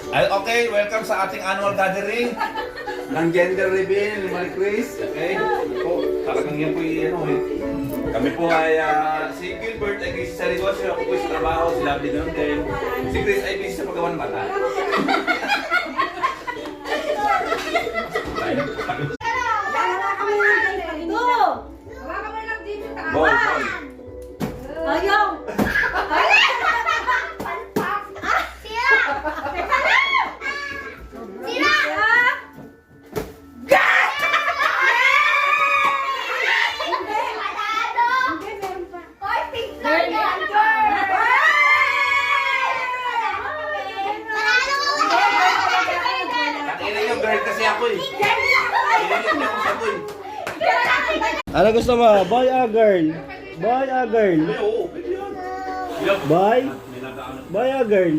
Okay, welcome sa ating annual gathering ng gender reveal ni Marie Chris. Okay? Po, talagang yan po kami po ay si Gilbert ay busy sa negosyo, ako po sa trabaho, si Lovely doon din. Si Chris ay busy sa paggawa ng bata. Boy. Ayaw! Kailan yung girl kasi ako eh. Kailan yung ako sa boy. Ano gusto mo? Boy or girl? Boy or girl? Oo, pwede yun. Boy? Boy or girl?